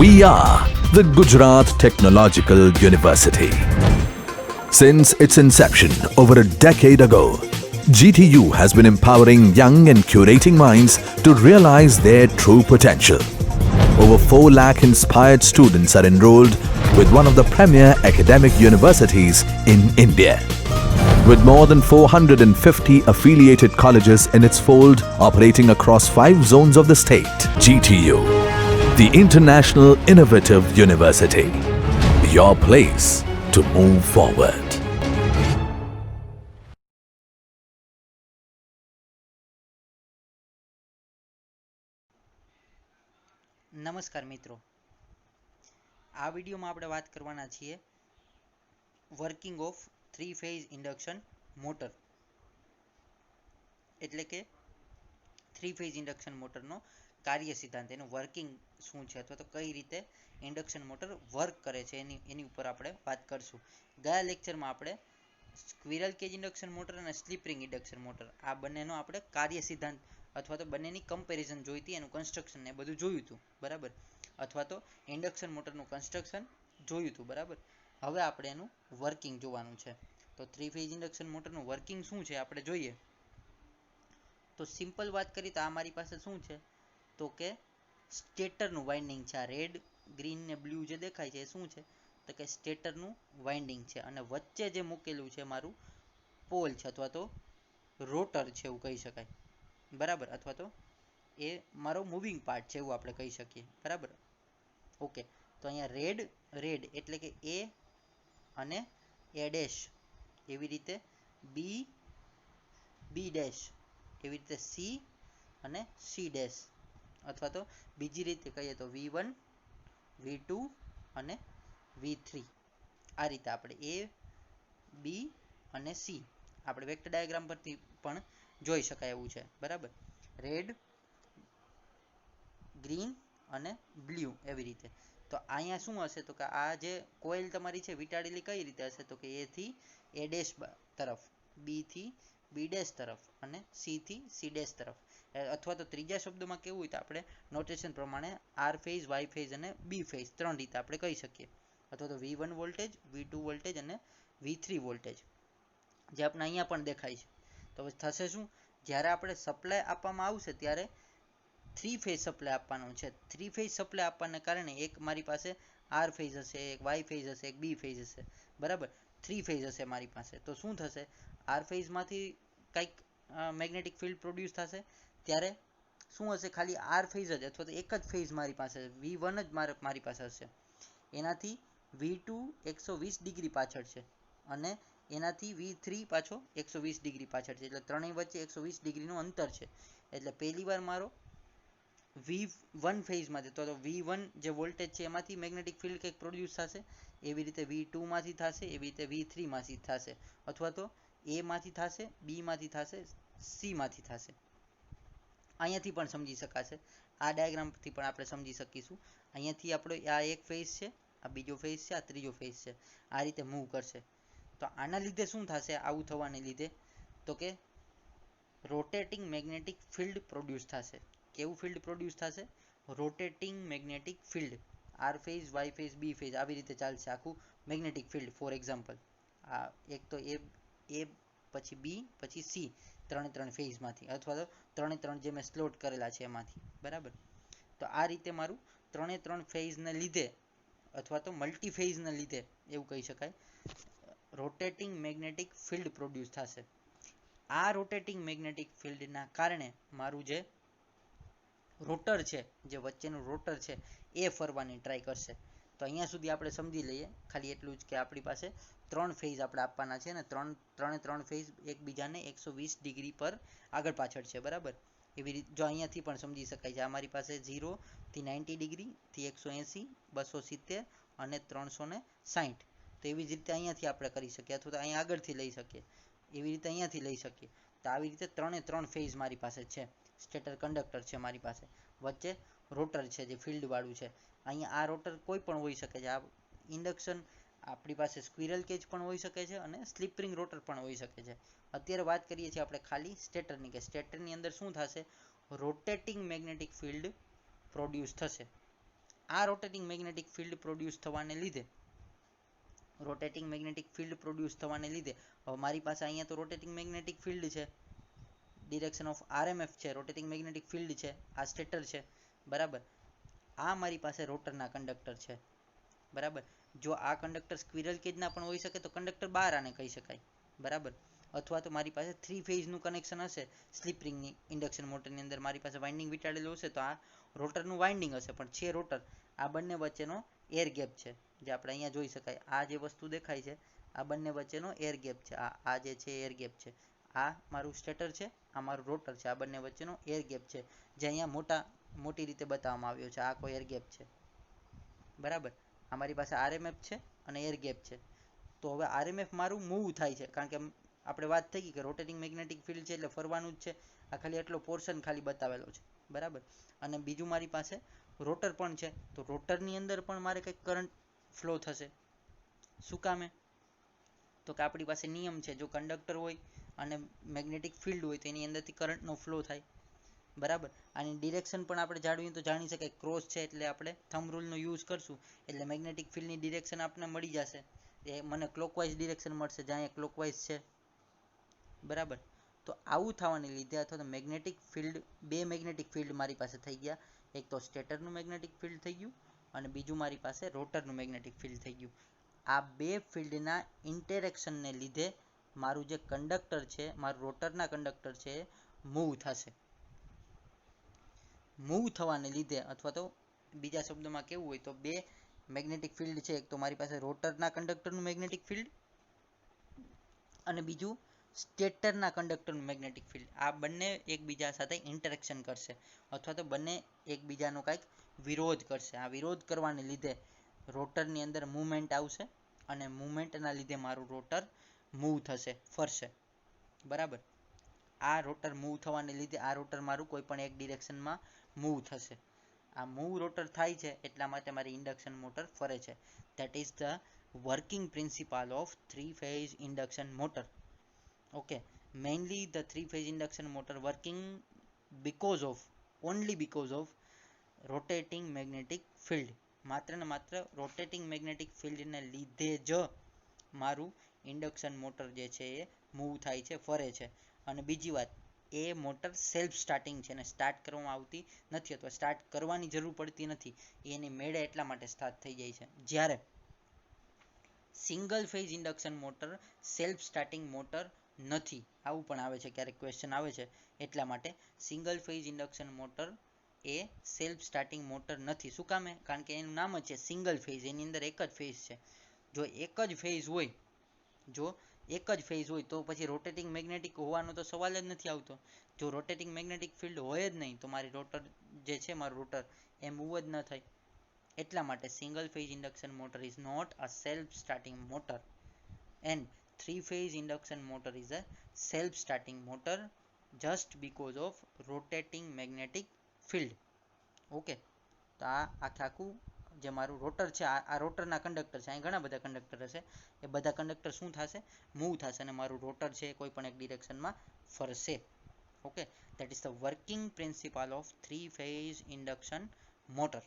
We are the Gujarat Technological University. Since its inception over a decade ago, GTU has been empowering young and curating minds to realize their true potential. Over 4 lakh inspired students are enrolled with one of the premier academic universities in India. With more than 450 affiliated colleges in its fold operating across 5 zones of the state, GTU, the International Innovative University, your place to move forward. નમસ્કાર મિત્રો, આ વિડીયોમાં આપણે વાત કરવાના છીએ working of 3 phase induction motor, એટલે કે 3 ફેઝ ઇન્ડક્શન મોટરનો કાર્ય સિદ્ધાંત, એનું વર્કિંગ શું છે અથવા તો કઈ રીતે ઇન્ડક્શન મોટર વર્ક કરે છે એની ઉપર આપણે વાત કરશું. ગયા લેક્ચરમાં આપણે સ્ક્વિરલ કેજ ઇન્ડક્શન મોટર અને સ્લિપ રિંગ ઇન્ડક્શન મોટર આ બંનેનો આપણે કાર્ય સિદ્ધાંત અથવા તો બંનેની કમ્પેરિઝન જોઈ હતી, એનું કન્સ્ટ્રક્શન ને બધું જોયું હતું, બરાબર, અથવા તો ઇન્ડક્શન મોટરનું કન્સ્ટ્રક્શન જોયું હતું, બરાબર. હવે આપણે એનું વર્કિંગ જોવાનું છે. તો 3 ફેઝ ઇન્ડક્શન મોટરનું વર્કિંગ શું છે આપણે જોઈએ. તો સિમ્પલ વાત કરીએ તો આ મારી પાસે શું છે, તો કે સ્ટેટરનું વાઇન્ડિંગ છે. આ રેડ, ગ્રીન ને બ્લુ જે દેખાય છે એ શું છે, તો કે સ્ટેટરનું વાઇન્ડિંગ છે, અને વચ્ચે જે મૂકેલું છે મારું પોલ છે અથવા તો રોટર છે એવું કહી શકાય, બરાબર, અથવા તો એ મારો મૂવિંગ પાર્ટ છે એવું આપણે કહી શકીએ, બરાબર. ઓકે, તો અહીંયા રેડ એટલે કે એ અને એ ડેશ, એવી રીતે બી ડેશ, એવી રીતે સી અને સી ડેશ, અથવા તો બીજી રીતે કહીએ તો V1, V2 અને V3. આ રીતે આપણે એ, બી અને સી આપણે વેક્ટર ડાયાગ્રામ પરથી પણ જોઈ શકાય એવું છે, બરાબર. રેડ, ગ્રીન અને બ્લુ એવી રીતે. તો અહીંયા શું હશે, તો કે આ જે કોઇલ તમારી છે વીંટાળેલી કઈ રીતે હશે, તો કે એ થી એ ડેશ તરફ, બી થી બી ડેશ તરફ અને સી થી સી ડેશ તરફ, અથવા તો ત્રીજા શબ્દોમાં કેવું હોય તો આપણે નોટેશન પ્રમાણે આર ફેઝ, વાય ફેઝ અને બી ફેઝ 3 રીતે આપણે કહી શકીએ, અથવા તો V1 વોલ્ટેજ, V2 વોલ્ટેજ અને V3 વોલ્ટેજ, જે આપણે અહીંયા પણ દેખાય છે. તો થશે શું, જ્યારે આપણે સપ્લાય આપવામાં આવશે ત્યારે 3 ફેઝ સપ્લાય આપવાનો છે. 3 ફેઝ સપ્લાય આપવાને કારણે એક મારી પાસે આર ફેઝ હશે, એક વાય ફેઝ હશે, એક બી ફેઝ હશે, બરાબર. 3 ફેઝ હશે મારી પાસે. તો શું થશે, આર ફેઝમાંથી કંઈક મેગ્નેટિક ફિલ્ડ પ્રોડ્યુસ થશે, ત્યારે શું હશે, ખાલી આર ફેઝ જ અથવા તો એક જ ફેઝ મારી પાસે V1 જ મારી પાસે હશે. એનાથી V2 120 ડિગ્રી પાછળ છે અને એનાથી V3 પાછો 120 ડિગ્રી પાછળ છે, એટલે ત્રણેય વચ્ચે 120 ડિગ્રીનું અંતર છે. એટલે પહેલી વાર મારો V1 ફેઝમાંથી, તો V1 જે વોલ્ટેજ છે એમાંથી મેગ્નેટિક ફિલ્ડ કંઈક પ્રોડ્યુસ થશે, એવી રીતે V2 માંથી થશે, એવી રીતે V3 માંથી થશે, અથવા તો A માંથી થશે, B માંથી થશે, C માંથી થશે. અહીંયાથી પણ સમજી શકાશે, આ ડાયાગ્રામથી પણ આપણે સમજી શકીશું. અહીંયાથી આપણો આ એક ફેઝ છે, આ બીજો ફેઝ છે, આ ત્રીજો ફેઝ છે, આ રીતે મૂવ કરશે. તો આના લીધે શું થશે, આવું થવાને લીધે, તો કે રોટેટિંગ મેગ્નેટિક ફિલ્ડ પ્રોડ્યુસ થશે. કેવું ફિલ્ડ પ્રોડ્યુસ થશે, rotating magnetic field. R phase, Y phase, B phase આવી રીતે ચાલશે આખું મેગ્નેટિક ફિલ્ડ. ફોર એક્ઝામ્પલ, આ એક તો એ પછી બી પછી સી, ત્રણ ફેઝમાંથી, અથવા તો 3 જે મેં સ્લોટ કરેલા છે એમાંથી, બરાબર. તો આ રીતે મારું 3 ફેઝને લીધે અથવા તો મલ્ટી ફેઝને લીધે એવું કહી શકાય, રોટેટિંગ મેગ્નેટિક ફિલ્ડ પ્રોડ્યુસ થશે. આ રોટેટિંગ મેગ્નેટિક ફિલ્ડના કારણે મારું જે રોટર છે, જે વચ્ચેનું રોટર છે એ ફરવાની ટ્રાય કરશે. તો અહીંયા સુધી આપણે સમજી લઈએ, ખાલી એટલું જ કે આપણી પાસે 3 ફેઝ આપણે આપવાના છે, અને ત્રણે ફેઝ એકબીજાને 120 ડિગ્રી પર આગળ પાછળ છે, બરાબર. એવી રીતે જો અહીંયાથી પણ સમજી શકાય છે, અમારી પાસે 0 થી 90 ડિગ્રી થી 180, 270 અને 360. તો એવી જ રીતે અહીંયાથી આપણે કરી શકીએ, અથવા તો અહીંયા આગળથી લઈ શકીએ, એવી રીતે અહીંયાથી લઈ શકીએ. તો આવી રીતે 3 ફેઝ મારી પાસે છે. સ્ટેટર કંડક્ટર છે મારી પાસે, વચ્ચે રોટર છે જે ફિલ્ડ વાળું છે. અહીંયા આ રોટર કોઈ પણ હોઈ શકે છે. આ ઇન્ડક્શન આપણી પાસે સ્ક્વિરલ કેજ પણ હોઈ શકે છે અને સ્લિપ રિંગ રોટર પણ હોઈ શકે છે. અત્યારે વાત કરીએ છીએ આપણે ખાલી સ્ટેટરની, કે સ્ટેટરની અંદર શું થશે, રોટેટિંગ મેગ્નેટિક ફિલ્ડ પ્રોડ્યુસ થશે. આ રોટેટિંગ મેગ્નેટિક ફિલ્ડ પ્રોડ્યુસ થવાને લીધે હવે મારી પાસે અહીંયા તો રોટેટિંગ મેગ્નેટિક ફિલ્ડ છે, ડિરેક્શન ઓફ RMF છે, રોટેટિંગ મેગ્નેટિક ફિલ્ડ છે, આ સ્ટેટર છે, બરાબર. આ મારી પાસે રોટરના કંડક્ટર છે, બરાબર. જો આ કંડક્ટર સ્ક્વિરલ કેજના પણ હોઈ શકે તો કંડક્ટર બહાર આને કહી શકાય, બરાબર. અથવા તો મારી પાસે 3 ફેઝનું કનેક્શન હશે સ્લિપ રિંગની ઇન્ડક્શન મોટરની અંદર, મારી પાસે વાઇન્ડિંગ વીંટાળેલું હશે તો આ રોટરનું વાઇન્ડિંગ હશે, પણ છે રોટર. આ બંને વચ્ચેનો એર ગેપ છે, જે આપણે અહીંયા જોઈ શકાય. આ જે વસ્તુ દેખાય છે આ બંને વચ્ચેનો એર ગેપ છે. આ જે છે એર ગેપ છે. આ મારું સ્ટેટર છે, આ મારું રોટર છે. આ બંને વચ્ચેનો એર ગેપ છે, જે અહીંયા મોટી રીતે બતાવવામાં આવ્યો છે. આ કોઈ એર ગેપ છે, બરાબર. આ મારી પાસે RMF છે અને એર ગેપ છે. તો હવે RMF મારું મૂવ થાય છે, કારણ કે આપણે વાત થઈ ગઈ કે રોટેટિંગ મેગ્નેટિક ફિલ્ડ છે એટલે ફરવાનું જ છે. આ ખાલી એટલો પોર્શન ખાલી બતાવેલો છે, બરાબર. અને બીજું મારી પાસે રોટર પણ છે, તો રોટરની અંદર પણ મારે કંઈક કરંટ ફ્લો થશે. શું કામે? તો કે આપણી પાસે નિયમ છે, જો કંડક્ટર હોય અને મેગ્નેટિક ફિલ્ડ હોય તો એની અંદરથી કરંટનો ફ્લો થાય, બરાબર. આની ડિરેક્શન પણ આપણે જાળવીએ તો જાણી શકાય. ક્રોસ છે એટલે આપણે થંબ રૂલનો યુઝ કરશું એટલે મેગ્નેટિક ફિલ્ડની ડિરેક્શન આપણને મળી જશે. એ મને ક્લોકવાઇઝ ડિરેક્શન મળશે, જ્યાં એ ક્લોકવાઇઝ છે, બરાબર. તો આવું થવાને લીધે અથવા તો મેગ્નેટિક ફિલ્ડ, બે મેગ્નેટિક ફિલ્ડ મારી પાસે થઈ ગયા. એક તો સ્ટેટરનું મેગ્નેટિક ફિલ્ડ થઈ ગયું અને બીજું મારી પાસે રોટરનું મેગ્નેટિક ફિલ્ડ થઈ ગયું. આ બે ફિલ્ડના ઇન્ટરેક્શનને લીધે મારું જે કંડક્ટર છે, મારું રોટરના કંડક્ટર છે, મૂવ થશે. મૂવ થવાને લીધે, અથવા તો બીજા શબ્દોમાં કેવું હોય તો બે મેગ્નેટિક ફિલ્ડ છે, એક તો મારી પાસે રોટરના કંડક્ટરનું મેગ્નેટિક ફિલ્ડ અને બીજું સ્ટેટરના કંડક્ટરનું મેગ્નેટિક ફિલ્ડ. આ બંને એકબીજા સાથે ઇન્ટરેક્શન કરશે અથવા તો બંને એકબીજાનો કંઈક વિરોધ કરશે. આ વિરોધ કરવાને લીધે રોટરની અંદર મૂવમેન્ટ આવશે અને મૂવમેન્ટના લીધે મારું રોટર મૂવ થશે, ફરશે, બરાબર. આ રોટર મૂવ થવાને લીધે આ રોટર મારું કોઈ પણ એક ડિરેક્શનમાં મૂવ થશે. આ મૂવ રોટર થાય છે એટલા માટે મારી ઇન્ડક્શન મોટર ફરે છે. That is the working principal of 3-phase induction motor. Okay, mainly the 3-phase induction motor working only because of rotating magnetic field. માત્ર ને માત્ર રોટેટિંગ મેગ્નેટિક ફિલ્ડને લીધે જ મારું ઇન્ડક્શન મોટર જે છે એ મૂવ થાય છે, ફરે છે. અને બીજી વાત, એ મોટર સેલ્ફ સ્ટાર્ટિંગ છે અને સ્ટાર્ટ કરવામાં આવતી નથી અથવા સ્ટાર્ટ કરવાની જરૂર પડતી નથી. એની મેળે એટલા માટે સ્ટાર્ટ થઈ જાય છે. જ્યારે single phase induction motor self starting motor નથી. આવું પણ આવે છે, ક્યારેક ક્વેશ્ચન આવે છે. એટલા માટે સિંગલ ફેઝ ઇન્ડક્શન મોટર એ સેલ્ફ સ્ટાર્ટિંગ મોટર નથી. શું કામે? કારણ કે એનું નામ જ છે સિંગલ ફેઝ, એની અંદર એક જ ફેઝ છે. જો એક જ ફેઝ હોય તો પછી રોટેટિંગ મેગ્નેટિક હોવાનો તો સવાલ જ નથી આવતો. જો રોટેટિંગ મેગ્નેટિક ફિલ્ડ હોય જ નહીં તો મારી રોટર જે છે, મારું રોટર એ મૂવ જ ન થાય. એટલા માટે single phase induction motor is not a self starting motor and 3-phase induction motor is a self-starting motor just because of rotating magnetic field. Okay, તો આ આખું જે મારું રોટર છે, આ રોટરના કંડક્ટર છે. અહીં ઘણા બધા કંડક્ટર હશે, એ બધા કંડક્ટર શું થશે? મૂવ થશે અને મારું રોટર છે કોઈ પણ એક ડિરેક્શનમાં ફરશે. Okay, that is the working principle of 3-phase induction motor.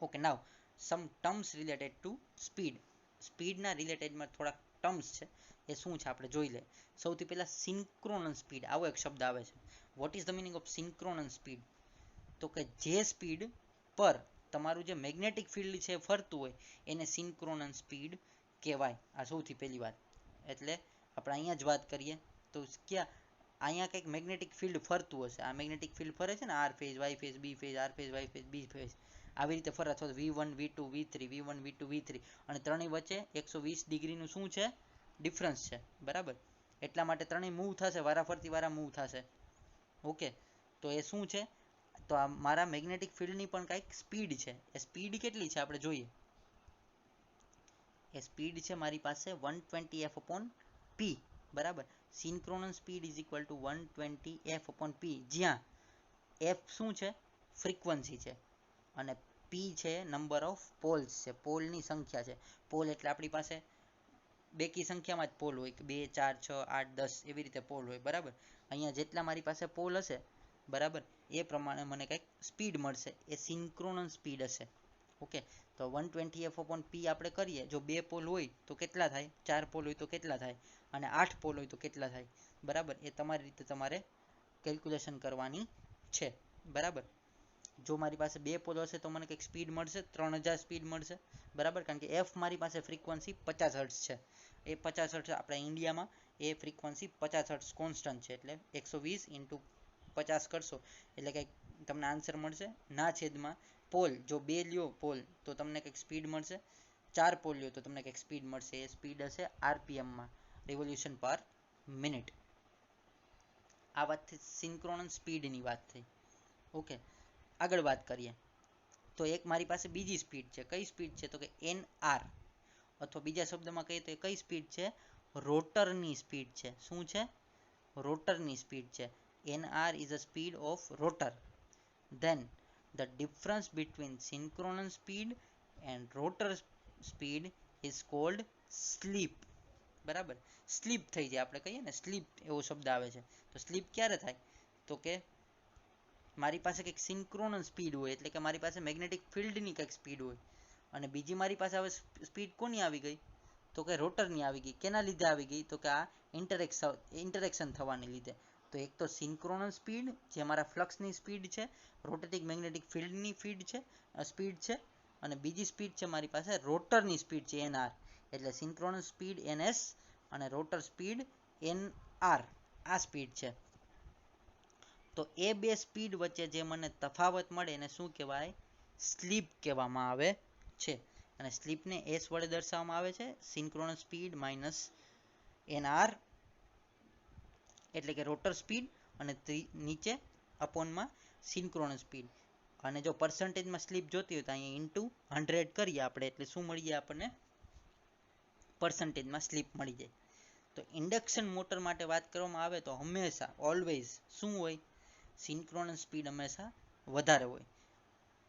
Okay, now some terms related to speed. સ્પીડના રિલેટેડમાં થોડાક ટર્મ્સ છે, એ શું છે આપણે જોઈ લે. સૌથી પહેલાં સિન્ક્રોનસ સ્પીડ, આવો એક શબ્દ આવે છે. What is the meaning of synchronous speed? તો કે જે સ્પીડ પર તમારું જે મેગ્નેટિક ફિલ્ડ છે ફરતું હોય એને સિન્ક્રોનસ સ્પીડ કહેવાય. આ સૌથી પહેલી વાત. એટલે આપણે અહીંયા જ વાત કરીએ તો ક્યાં અહીંયા કંઈક મેગ્નેટિક ફિલ્ડ ફરતું હશે. આ મેગ્નેટિક ફિલ્ડ ફરે છે ને, R phase, Y phase, B phase, R phase, Y phase, B phase, આવી રીતે ફરે. અથવા V1 V2 V3 V1 V2 V3 અને ત્રણેય વચ્ચે 120 ડિગ્રીનું શું છે? ડિફરન્સ છે, બરાબર. એટલા માટે ત્રણેય મૂવ થશે, વારાફરતી વારા મૂવ થશે. ઓકે, તો એ શું છે? તો આ મારા મેગ્નેટિક ફિલ્ડની પણ કંઈક સ્પીડ છે. એ સ્પીડ કેટલી છે આપણે જોઈએ. એ સ્પીડ છે મારી પાસે 120 f/p, બરાબર. Synchronous speed is equal to 120 f/p, જ્યાં f શું છે? ફ્રીક્વન્સી છે અને p છે નંબર ઓફ પોલ્સ છે, પોલની સંખ્યા છે. પોલ એટલે આપણી પાસે બેકી સંખ્યામાં જ પોલ હોય, 2 4 6 8 10 એવી રીતે પોલ હોય, બરાબર. અહીંયા જેટલા મારી પાસે પોલ હશે, બરાબર, એ પ્રમાણે મને કંઈક સ્પીડ મળશે, એ સિન્ક્રોનસ સ્પીડ હશે. ઓકે, તો 120f/p આપણે કરીએ, જો 2 પોલ હોય તો કેટલા થાય, 4 પોલ હોય તો કેટલા થાય, અને 8 પોલ હોય તો કેટલા થાય. બરાબર, એ તમારી રીતે તમારે કેલ્ક્યુલેશન કરવાની છે. બરાબર, જો મારી પાસે 2 પોલ હશે તો મને કંઈક સ્પીડ મળશે 3000 સ્પીડ મળશે. બરાબર, કારણ કે એફ મારી પાસે ફ્રીક્વન્સી 50 હર્ટ્ઝ છે. એ 50 હર્ટ્ઝ આપણા ઇન્ડિયામાં એ ફ્રીક્વન્સી 50 હર્ટ્ઝ કોન્સ્ટન્ટ છે, એટલે 120 × 50 કરશો એટલે કંઈક તમને આન્સર મળશે. ના છેદમાં પોલ, જો 2 લ્યો પોલ તો તમને કંઈક સ્પીડ મળશે, 4 પોલ લ્યો તો તમને કંઈક સ્પીડ મળશે. એ સ્પીડ હશે આરપીએમમાં, રિવોલ્યુશન પર મિનિટ. આ વાત થઈ સિન્ક્રોનસ સ્પીડની વાત થઈ. ઓકે, આગળ વાત કરીએ તો એક મારી પાસે બીજી સ્પીડ છે. કઈ સ્પીડ છે, તો કે NR, અથવા બીજા શબ્દમાં કહીએ તો કઈ સ્પીડ છે, રોટરની સ્પીડ છે. શું છે, રોટરની સ્પીડ છે. NR is a speed of rotor. Then the difference between synchronous speed and rotor speed is called slip. બરાબર, સ્લીપ થઈ જાય, આપણે કહીએ ને સ્લીપ, એવો શબ્દ આવે છે. તો સ્લીપ ક્યારે થાય, તો કે મારી પાસે કંઈક સિન્ક્રોનસ સ્પીડ હોય, એટલે કે મારી પાસે મેગ્નેટિક ફિલ્ડની કંઈક સ્પીડ હોય, અને બીજી મારી પાસે હવે સ્પીડ કોની આવી ગઈ, તો કે રોટરની આવી ગઈ. કેના લીધે આવી ગઈ, તો કે આ ઇન્ટરેક્શન થવાને લીધે. તો એક તો સિન્ક્રોનસ સ્પીડ, જે મારા ફ્લક્સની સ્પીડ છે, રોટેટિંગ મેગ્નેટિક ફિલ્ડની સ્પીડ છે, અને બીજી સ્પીડ છે મારી પાસે રોટરની સ્પીડ છે, NR. એટલે સિન્ક્રોનસ સ્પીડ NS અને રોટર સ્પીડ NR, આ સ્પીડ છે. તો એ બે સ્પીડ વચ્ચે જે મને તફાવત મળે એને શું કહેવાય, સ્લીપ કહેવામાં આવે છે. અને સ્લીપને S વડે દર્શાવવામાં આવે છે, સિન્ક્રોનસ સ્પીડ માઇનસ NR, એટલે કે રોટર સ્પીડ, અને નીચે અપોનમાં સિન્ક્રોનસ સ્પીડ. અને જો પર્સન્ટેજમાં સ્લીપ જોતી હોય તો અહીંયા ઇન્ટુ 100 કરીએ આપણે, એટલે શું મળી જાય આપણને, પર્સન્ટેજમાં સ્લીપ મળી જાય. તો ઇન્ડક્શન મોટર માટે વાત કરવામાં આવે તો હંમેશા ઓલવેઝ શું હોય, સિન્ક્રોનસ સ્પીડ હંમેશા વધારે હોય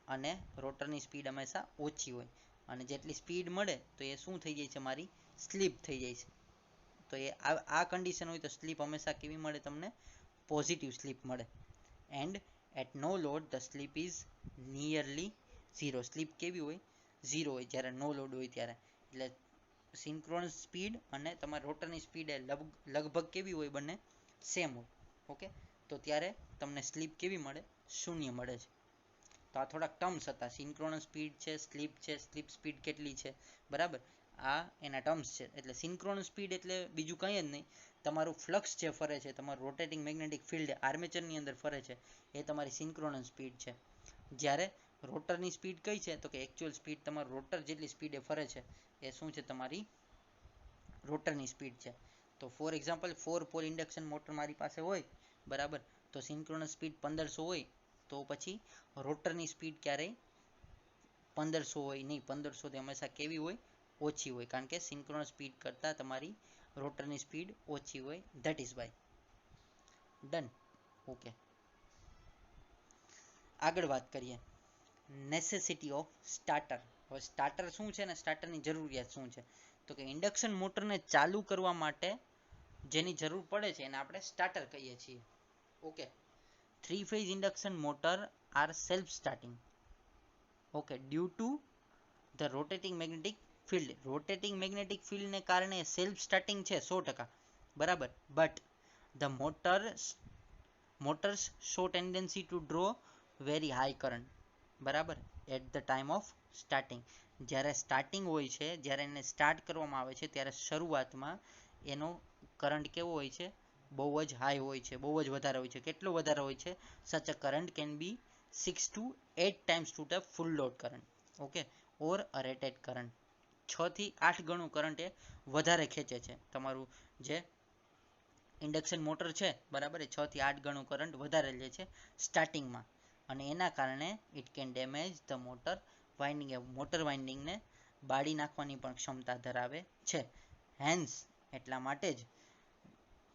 અને રોટરની સ્પીડ હંમેશા ઓછી હોય. અને જેટલી સ્પીડ મળે તો એ શું થઈ જાય છે, મારી સ્લીપ થઈ જાય છે. તો એ આ કન્ડિશન હોય તો સ્લીપ હંમેશા કેવી મળે તમને, પોઝિટિવ સ્લીપ મળે. And at no load the slip is nearly zero. Slip કેવી હોય, ઝીરો હોય જ્યારે નો લોડ હોય ત્યારે. એટલે સિન્ક્રોનસ સ્પીડ અને તમારી રોટરની સ્પીડ એ લગભગ કેવી હોય, બંને સેમ હોય. ઓકે, તો ત્યારે તમને સ્લીપ કેવી મળે, શૂન્ય મળે છે. તો આ થોડાક ટર્મ્સ હતા, સિન્ક્રોનસ સ્પીડ છે, સ્લીપ છે, સ્લીપ સ્પીડ કેટલી છે. બરાબર, આ એના ટર્મ્સ છે. એટલે સિન્ક્રોનસ સ્પીડ એટલે બીજું કંઈ જ નહીં, તમારું ફ્લક્સ જે ફરે છે, તમારું રોટેટિંગ મેગ્નેટિક ફિલ્ડ આર્મેચરની અંદર ફરે છે, એ તમારી સિન્ક્રોનસ સ્પીડ છે. જ્યારે રોટરની સ્પીડ કઈ છે, તો કે એકચ્યુઅલ સ્પીડ તમારું રોટર જેટલી સ્પીડે ફરે છે એ શું છે, તમારી રોટરની સ્પીડ છે. તો for example 4 pole induction motor મારી પાસે હોય, બરાબર, તો સિન્ક્રોનસ સ્પીડ 1500 હોય, તો પછી રોટરની સ્પીડ ક્યારેય 1500 હોય નહીં. 1500 થી હંમેશા કેવી હોય, ઓછી હોય, કારણ કે સિન્ક્રોનસ સ્પીડ કરતાં તમારી રોટરની સ્પીડ ઓછી હોય. That is why. Done. Okay, આગળ વાત કરીએ નેસેસિટી ઓફ સ્ટાર્ટર. હવે સ્ટાર્ટર શું છે ને સ્ટાર્ટરની જરૂરિયાત શું છે, તો કે ઇન્ડક્શન મોટરને ચાલુ કરવા માટે જેની જરૂર પડે છે એને આપણે સ્ટાર્ટર કહીએ છીએ. Okay, 3 phase induction motor are self starting. Okay, due to the rotating magnetic ફિલ્ડ. રોટેટિંગ મેગ્નેટિક ફિલ્ડને કારણે સેલ્ફ સ્ટાર્ટિંગ છે 100%. બરાબર, but the motors show tendency to draw very high current. બરાબર, at the time of starting. જ્યારે starting હોય છે, જ્યારે એને સ્ટાર્ટ કરવામાં આવે છે ત્યારે શરૂઆતમાં એનો કરંટ કેવો હોય છે, બહુ જ હાઈ હોય છે, બહુ જ વધારે હોય છે. કેટલો વધારે હોય છે, such a current can be 6 to 8 times to the full load current. Okay, or a rated current. 6 થી 8 ગણું કરંટ એ વધારે ખેંચે છે. તમારું જે ઇન્ડક્શન મોટર છે, બરાબર, એ 6 થી 8 ગણું કરંટ વધારે લે છે સ્ટાર્ટિંગમાં, અને એના કારણે it can damage the motor winding. Motor વાઇન્ડિંગને બાળી નાખવાની પણ ક્ષમતા ધરાવે છે. હેન્સ, એટલા માટે જ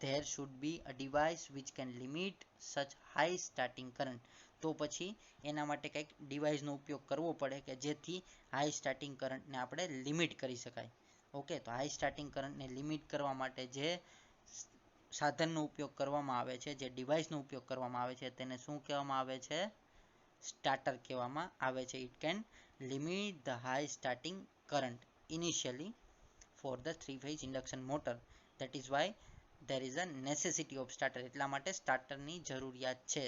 there should be a device which can limit such high starting current. તો પછી એના માટે કંઈક ડિવાઇસનો ઉપયોગ કરવો પડે કે જેથી હાઈ સ્ટાર્ટિંગ કરંટને આપણે લિમિટ કરી શકાય. ઓકે, તો હાઈ સ્ટાર્ટિંગ કરંટને લિમિટ કરવા માટે જે સાધનનો ઉપયોગ કરવામાં આવે છે, જે ડિવાઇસનો ઉપયોગ કરવામાં આવે છે, તેને શું કહેવામાં આવે છે? સ્ટાર્ટર કહેવામાં આવે છે. It can limit the high starting current initially for the 3-phase induction motor. That is why there is a necessity of starter. એટલા માટે સ્ટાર્ટરની જરૂરિયાત છે.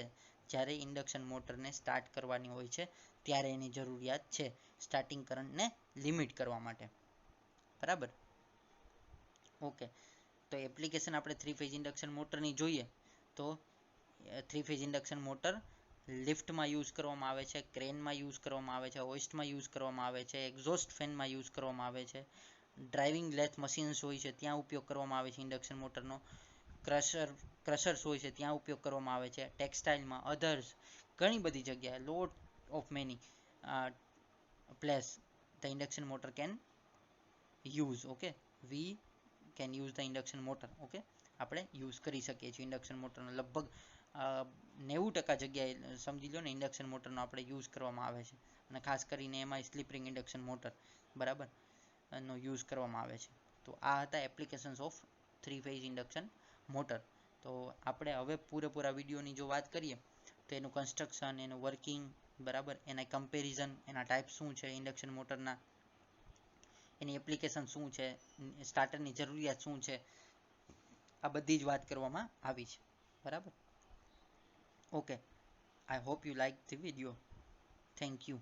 જ્યારે ઇન્ડક્શન મોટરને સ્ટાર્ટ કરવાની હોય છે ત્યારે એની જરૂરિયાત છે સ્ટાર્ટિંગ કરંટને લિમિટ કરવા માટે. બરાબર? ઓકે, તો એપ્લિકેશન આપણે 3-phase ઇન્ડક્શન મોટરની જોઈએ તો 3-phase ઇન્ડક્શન મોટર લિફ્ટમાં યુઝ કરવામાં આવે છે, ક્રેનમાં યુઝ કરવામાં આવે છે, હોઇસ્ટમાં યુઝ કરવામાં આવે છે, એક્ઝોસ્ટ ફેનમાં યુઝ કરવામાં આવે છે, ડ્રાઇવિંગ લેથ મશીન્સ હોય છે ત્યાં ઉપયોગ કરવામાં આવે છે ઇન્ડક્શન મોટરનો, ક્રશર્સ હોય છે ત્યાં ઉપયોગ કરવામાં આવે છે, ટેક્સટાઇલમાં, અધર્સ ઘણી બધી જગ્યાએ, lot of many place the induction motor can use. Okay, we can use the induction motor. Okay, આપણે યુઝ કરી શકીએ છીએ ઇન્ડક્શન મોટરનો લગભગ 90% જગ્યાએ સમજી લો ને ઇન્ડક્શન મોટરનો આપણે યુઝ કરવામાં આવે છે. અને ખાસ કરીને એમાં સ્લીપ રિંગ ઇન્ડક્શન મોટર, બરાબર, નો યુઝ કરવામાં આવે છે. તો આ હતા applications of 3-phase induction motor. તો આપણે હવે પૂરેપૂરા વિડીયોની જો વાત કરીએ તો એનું કન્સ્ટ્રક્શન, એનું વર્કિંગ, બરાબર, એના કમ્પેરિઝન, એના ટાઈપ શું છે ઇન્ડક્શન મોટરના, એની એપ્લિકેશન શું છે, સ્ટાર્ટરની જરૂરિયાત શું છે, આ બધી જ વાત કરવામાં આવી છે. બરાબર? Okay, I hope you like the video. Thank you.